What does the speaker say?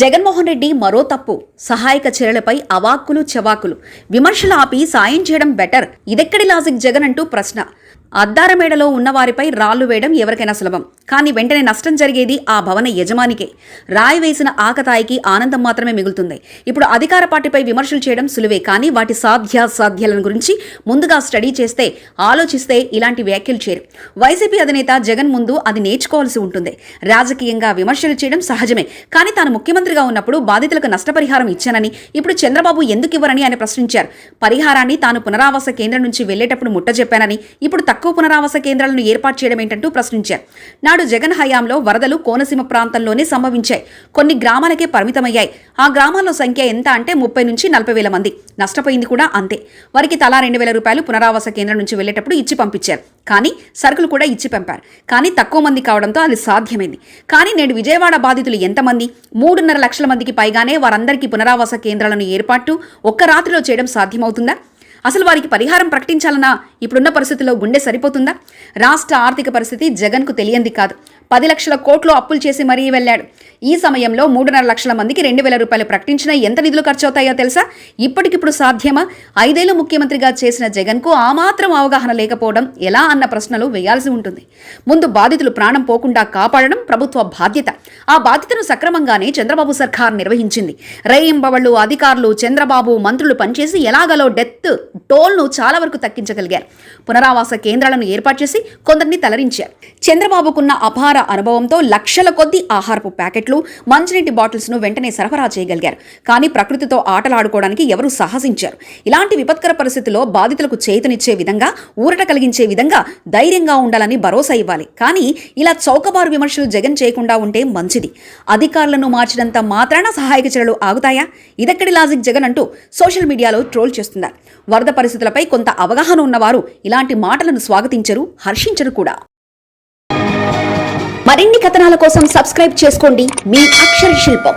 జగన్మోహన్ రెడ్డి మరో తప్పు సహాయక చర్యలపై అవాక్కులు చవాకులు విమర్శలు ఆపి సాయం చేయడం బెటర్. ఇదెక్కడి లాజిక్ జగన్ అంటూ ప్రశ్న. అద్దారమేడలో ఉన్నవారిపై రాళ్లు వేయడం ఎవరికైనా సులభం, కానీ వెంటనే నష్టం జరిగేది ఆ భవన యజమానికే. రాయి వేసిన ఆకతాయికి ఆనందం మాత్రమే మిగులుతుంది. ఇప్పుడు అధికార పార్టీపై విమర్శలు చేయడం సులువే, కానీ వాటి సాధ్యాసాధ్యాలను గురించి ముందుగా స్టడీ చేస్తే, ఆలోచిస్తే ఇలాంటి వ్యాఖ్యలు చేయరు. వైసీపీ అధినేత జగన్ ముందు అది నేర్చుకోవాల్సి ఉంటుంది. రాజకీయంగా విమర్శలు చేయడం సహజమే, కానీ తాను ముఖ్యమంత్రిగా ఉన్నప్పుడు బాధితులకు నష్టపరిహారం ఇచ్చానని ఇప్పుడు చంద్రబాబు ఎందుకు ఇవ్వరని ఆయన ప్రశ్నించారు. పరిహారాన్ని తాను పునరావాస కేంద్రం నుంచి వెళ్లేటప్పుడు ముట్టజెప్పానని, ఇప్పుడు తక్కువ పునరావాస కేంద్రాలను ఏర్పాటు చేయడం ఏంటంటూ ప్రశ్నించారు. నాడు జగన్ హయాంలో వరదలు కోనసీమ ప్రాంతంలోనే సంభవించాయి. కొన్ని గ్రామాలకే పరిమితమయ్యాయి. ఆ గ్రామాల్లో సంఖ్య ఎంత అంటే 30 నుంచి 40 వేల మంది. నష్టపోయింది కూడా అంతే. వారికి తలా 2,000 రూపాయలు పునరావాస కేంద్రం నుంచి వెళ్లేటప్పుడు ఇచ్చి పంపించారు. కానీ సరుకులు కూడా ఇచ్చి పంపారు. కానీ తక్కువ మంది కావడంతో అది సాధ్యమైంది. కానీ నేడు విజయవాడ బాధితులు ఎంతమంది? 3.5 లక్షల మందికి పైగానే. వారందరికీ పునరావాస కేంద్రాలను ఏర్పాటు ఒక్క రాత్రిలో చేయడం సాధ్యమవుతుందా? అసలు వారికి పరిహారం ప్రకటించాలన్నా ఇప్పుడున్న పరిస్థితుల్లో గుండె సరిపోతుందా? రాష్ట్ర ఆర్థిక పరిస్థితి జగన్కు తెలియంది కాదు. 10 లక్షల కోట్లు అప్పులు చేసి మరీ వెళ్ళాడు. ఈ సమయంలో 3.5 లక్షల మందికి 2,000 రూపాయలు ప్రకటించినా ఎంత నిధులు ఖర్చు అవుతాయో తెలుసా? ఇప్పటికిప్పుడు సాధ్యమా? 5 ఏళ్లు ముఖ్యమంత్రిగా చేసిన జగన్కు ఆ మాత్రం అవగాహన లేకపోవడం ఎలా అన్న ప్రశ్నలు వేయాల్సి ఉంటుంది. ముందు బాధితులు ప్రాణం పోకుండా కాపాడడం ప్రభుత్వ బాధ్యత. ఆ బాధ్యతను సక్రమంగానే చంద్రబాబు సర్కార్ నిర్వహించింది. రేయింబవళ్లు అధికారులు, చంద్రబాబు మంత్రులు పనిచేసి ఎలాగలో డెత్ టోల్ను చాలా వరకు తగ్గించగలిగారు. పునరావాస కేంద్రాలను ఏర్పాటు చేసి కొందరిని తలరించారు. చంద్రబాబుకున్న అపార అనుభవంతో లక్షల కొద్దీ ఆహారపు ప్యాకెట్లు, మంచినీటి బాటిల్స్ను వెంటనే సరఫరా చేయగలిగారు. కానీ ప్రకృతితో ఆటలాడుకోవడానికి ఎవరూ సాహసించారు. ఇలాంటి విపత్కర పరిస్థితుల్లో బాధితులకు చేతనిచ్చే విధంగా, ఊరట కలిగించే విధంగా ధైర్యంగా ఉండాలని భరోసా ఇవ్వాలి. కానీ ఇలా చౌకబారు విమర్శలు జగన్ చేయకుండా ఉంటే మంచిది. అధికారులను మార్చినంత మాత్రాన సహాయక చర్యలు ఆగుతాయా? ఇదెక్కడి లాజిక్ జగన్ అంటూ సోషల్ మీడియాలో ట్రోల్ చేస్తున్నారు. వరద పరిస్థితులపై కొంత అవగాహన ఉన్నవారు ఇలాంటి మాటలను స్వాగతించరు, హర్షించరు కూడా. మరిన్ని కథనాల కోసం సబ్స్క్రైబ్ చేసుకోండి మీ అక్షర శిల్పం.